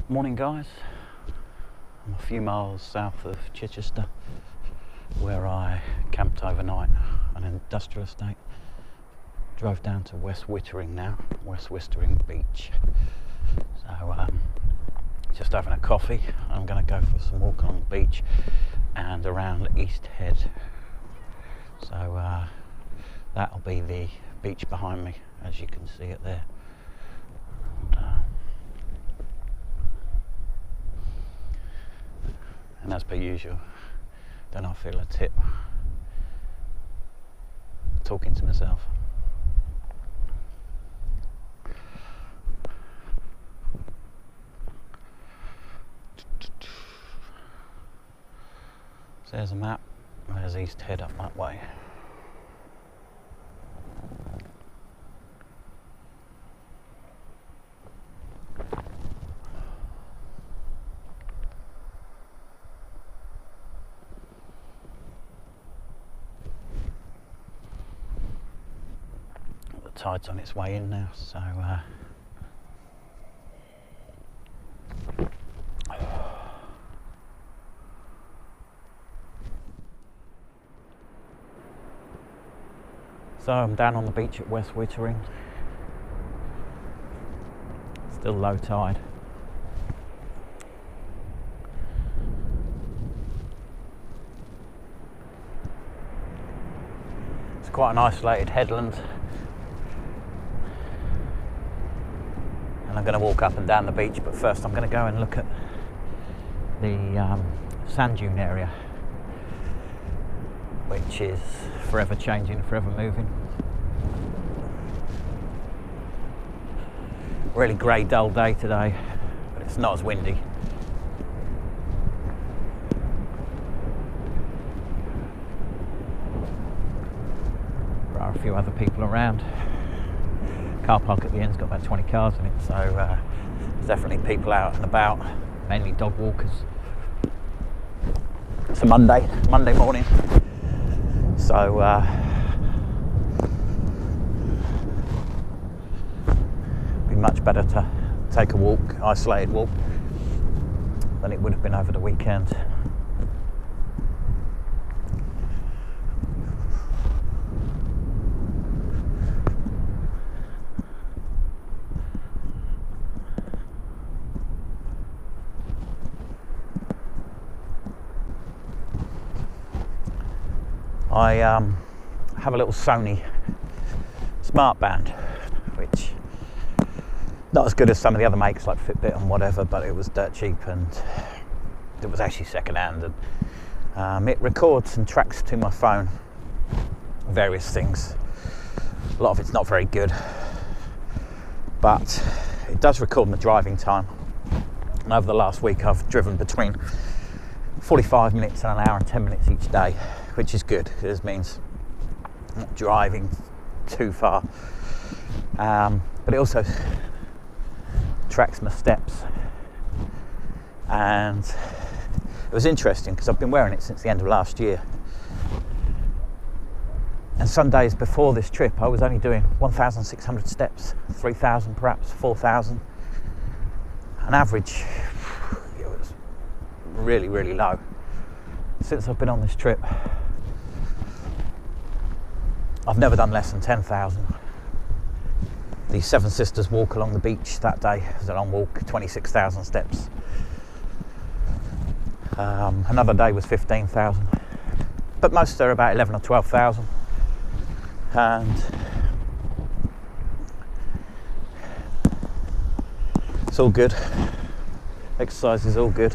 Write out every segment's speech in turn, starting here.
Morning guys, I'm a few miles south of Chichester where I camped overnight on an industrial estate. Drove down to West Wittering now, West Wittering Beach. So just having a coffee. I'm going to go for some walk on the beach and around East Head. So that'll be the beach behind me, as you can see it there. And as per usual, then I feel a tip talking to myself. So there's a map, there's East Head up that way. The tide's on its way in now, so so I'm down on the beach at West Wittering. Still low tide. It's quite an isolated headland. And I'm going to walk up and down the beach, but first I'm going to go and look at the sand dune area, which is forever changing, forever moving. Really grey, dull day today, but it's not as windy. There are a few other people around. Car park at the end's got about 20 cars in it, so there's definitely people out and about, mainly dog walkers. It's a Monday morning, so it'd be much better to take a walk, isolated walk, than it would have been over the weekend. I have a little Sony smart band, which not as good as some of the other makes like Fitbit and whatever, but it was dirt cheap and it was actually second hand, and it records and tracks to my phone various things. A lot of it's not very good, but it does record my driving time, and over the last week I've driven between 45 minutes and an hour and 10 minutes each day, which is good. It means I'm not driving too far, but it also tracks my steps. And it was interesting because I've been wearing it since the end of last year, and some days before this trip I was only doing 1,600 steps, 3,000 perhaps, 4,000. On average it was really, really low. Since I've been on this trip, I've never done less than 10,000. The Seven Sisters walk along the beach that day was a long walk, 26,000 steps. Another day was 15,000, but most are about 11 or 12,000. And it's all good. Exercise is all good.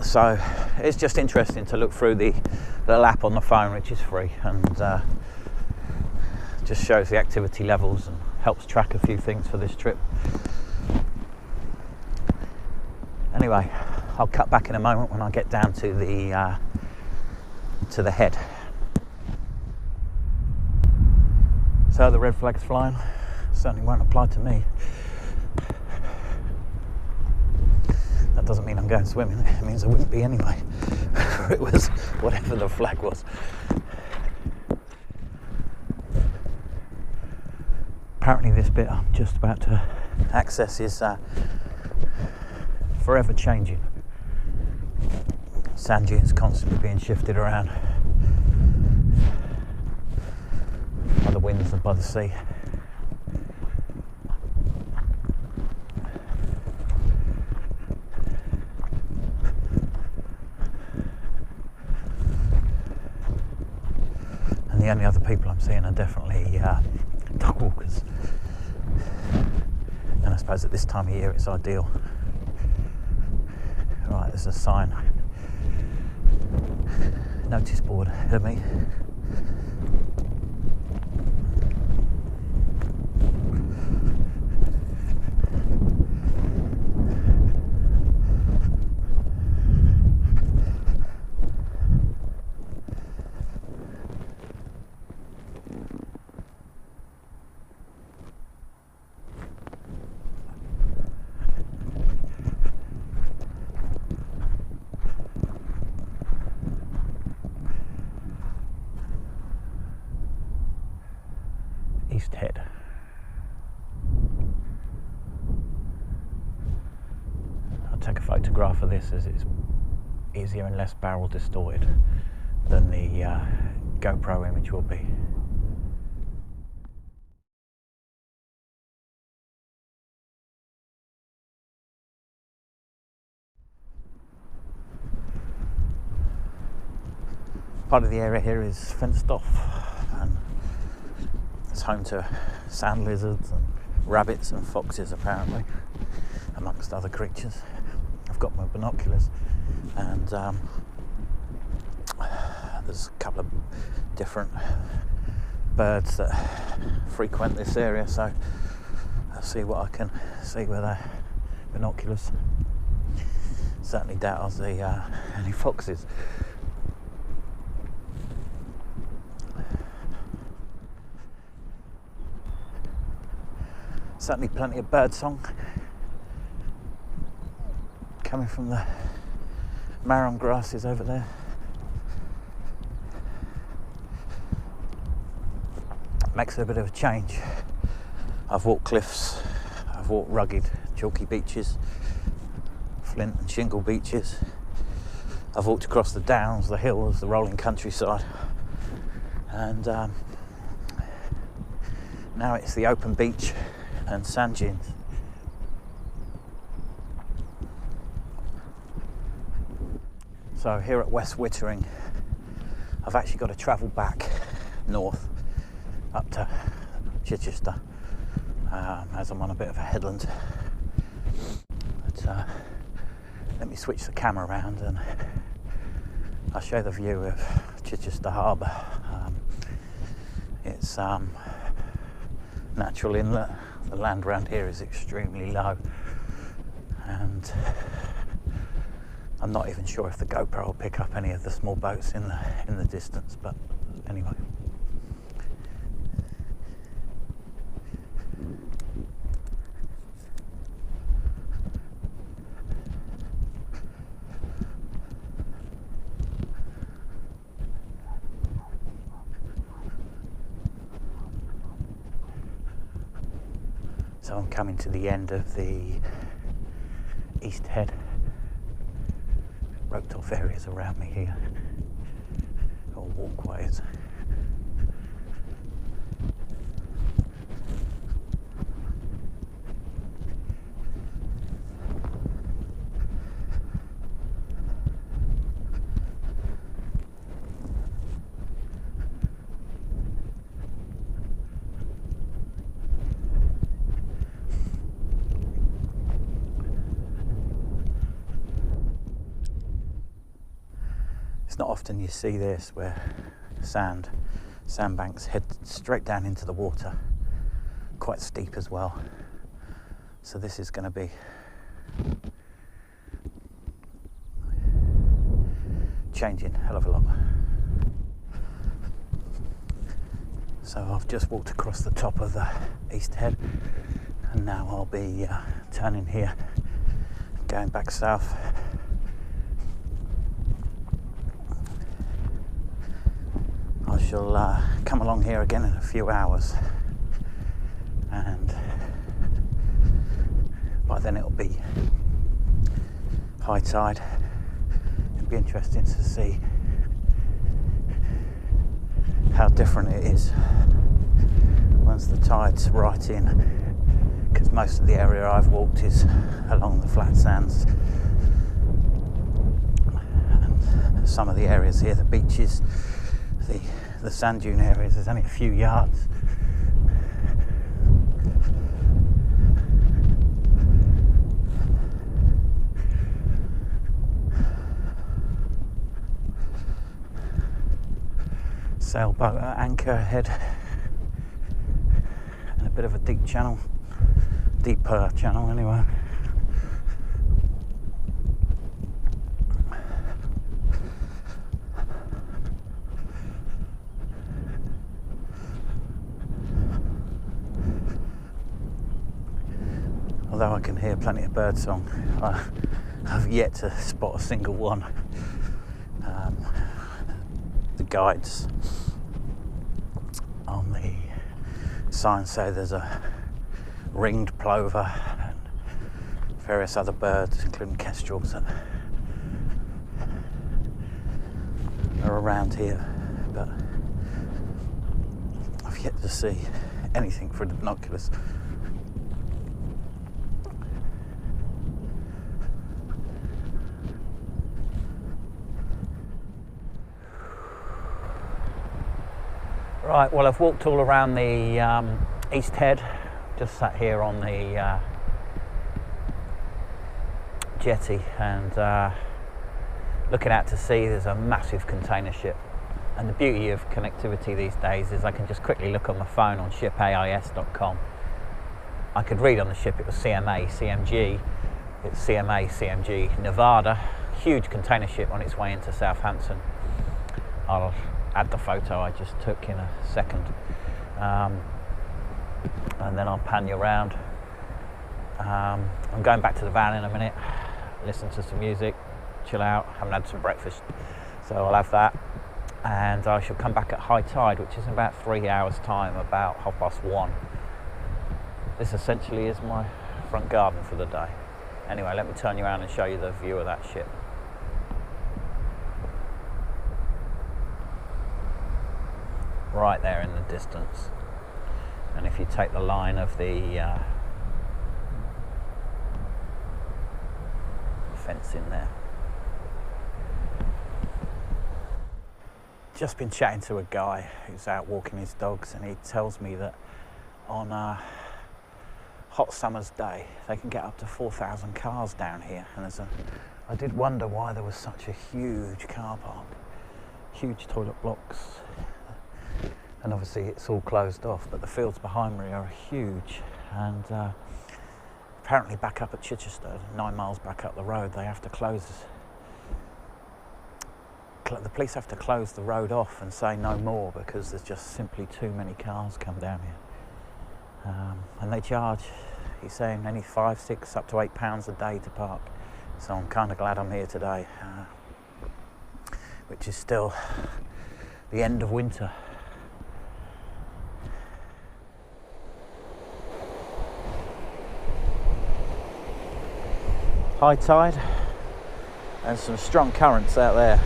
So it's just interesting to look through the little app on the phone, which is free, and just shows the activity levels and helps track a few things for this trip. Anyway, I'll cut back in a moment when I get down to the head. So the red flag's flying. Certainly won't apply to me. That doesn't mean I'm going swimming, it means I wouldn't be anyway. It was whatever the flag was. apparently this bit I'm just about to access is forever changing. Sand dunes constantly being shifted around by the winds and by the sea. And the only other people I'm seeing are definitely dog walkers. And I suppose at this time of year it's ideal. Right, there's a sign. Notice board ahead of me. East Head. I'll take a photograph of this as it's easier and less barrel distorted than the GoPro image will be. Part of the area here is fenced off and it's home to sand lizards and rabbits and foxes apparently, amongst other creatures. I've got my binoculars and there's a couple of different birds that frequent this area, so I'll see what I can see with binoculars. Certainly doubt I'll see any foxes. Certainly plenty of bird song coming from the marram grasses over there. Makes it a bit of a change. I've walked cliffs, I've walked rugged chalky beaches, flint and shingle beaches. I've walked across the downs, the hills, the rolling countryside, and now it's the open beach and sand dunes. So here at West Wittering, I've actually got to travel back north up to Chichester, as I'm on a bit of a headland. But let me switch the camera around and I'll show the view of Chichester Harbour. It's natural inlet. The land around here is extremely low, and I'm not even sure if the GoPro will pick up any of the small boats in the distance, but anyway. So I'm coming to the end of the East Head. Roped off areas around me here, or walkways. It's not often you see this where sandbanks head straight down into the water, quite steep as well. So this is going to be changing a hell of a lot. So I've just walked across the top of the East Head and now I'll be turning here, going back south. I shall come along here again in a few hours and by then it'll be high tide. It'll be interesting to see how different it is once the tide's right in, because most of the area I've walked is along the flat sands, and some of the areas here, the beaches, the sand dune areas, there's only a few yards. Sailboat at anchor ahead, and a bit of a deep channel, deeper channel anyway. Although I can hear plenty of birdsong, I've yet to spot a single one. The guides on the sign say there's a ringed plover and various other birds, including kestrels, that are around here, but I've yet to see anything through the binoculars. Right, well, I've walked all around the East Head, just sat here on the jetty and looking out to sea. There's a massive container ship, and the beauty of connectivity these days is I can just quickly look on my phone on shipais.com. I could read on the ship it was CMA, CMG, it's CMA, CMG, Nevada, huge container ship on its way into Southampton. I'll add the photo I just took in a second, and then I'll pan you around. I'm going back to the van in a minute, listen to some music, chill out. Haven't had some breakfast, so I'll have that, and I shall come back at high tide, which is in about 3 hours time, about 1:30. This essentially is my front garden for the day. Anyway, let me turn you around and show you the view of that ship. Right there in the distance, and if you take the line of the fence in there. Just been chatting to a guy who's out walking his dogs, and he tells me that on a hot summer's day they can get up to 4,000 cars down here, and I did wonder why there was such a huge car park, huge toilet blocks. And obviously it's all closed off, but the fields behind me are huge, and apparently back up at Chichester, 9 miles back up the road, they have to close, the police have to close the road off and say no more, because there's just simply too many cars come down here. And they charge, he's saying, only £5, £6, up to £8 a day to park. So I'm kind of glad I'm here today, which is still the end of winter. High tide and some strong currents out there.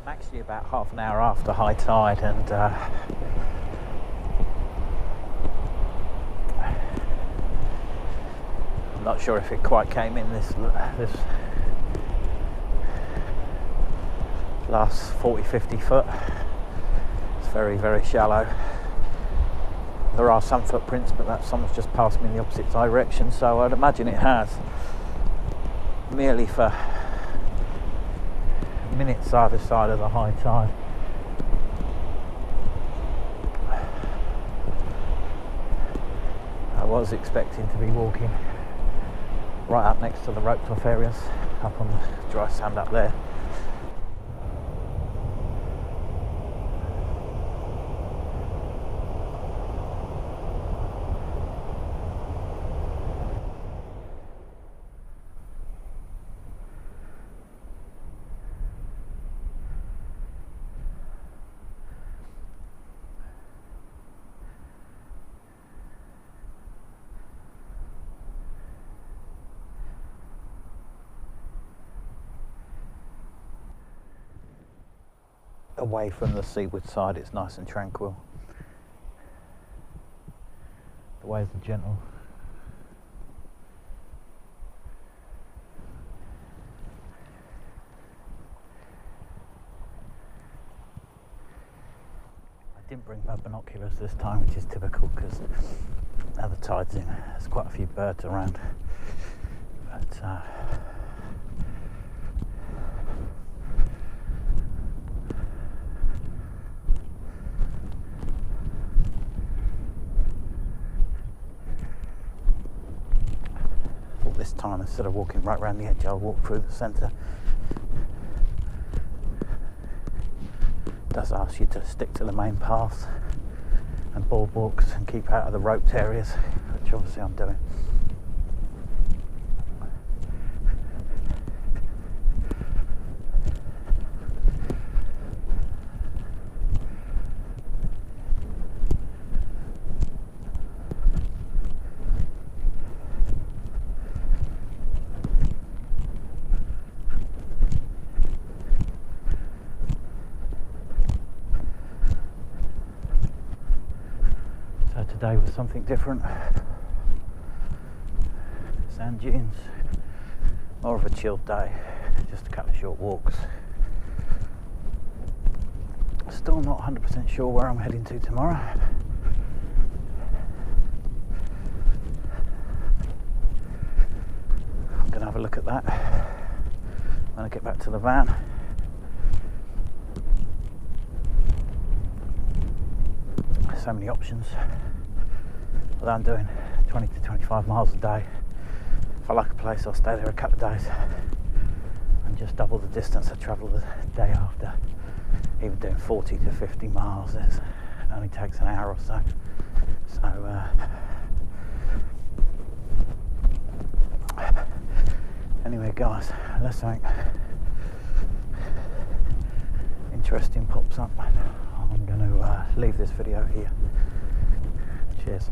I'm actually about half an hour after high tide, and I'm not sure if it quite came in this last 40-50 foot. It's very, very shallow. There are some footprints, but someone's just passed me in the opposite direction, so I'd imagine it has, merely for minutes either side of the high tide. I was expecting to be walking right up next to the roped off areas, up on the dry sand up there. away from the seaward side, it's nice and tranquil. The waves are gentle. I didn't bring my binoculars this time, which is typical because now the tide's in, there's quite a few birds around. But this time, instead of walking right around the edge, I'll walk through the centre. It does ask you to stick to the main paths and boardwalks and keep out of the roped areas, which obviously I'm doing. Today was something different. Sand dunes, more of a chilled day, just a couple of short walks. Still not 100% sure where I'm heading to tomorrow. I'm going to have a look at that when I get back to the van. So many options. Although I'm doing 20 to 25 miles a day, if I like a place, I'll stay there a couple of days and just double the distance I travel the day after. Even doing 40 to 50 miles, it only takes an hour or so. So anyway, guys, unless something interesting pops up, I'm going to leave this video here. Cheers.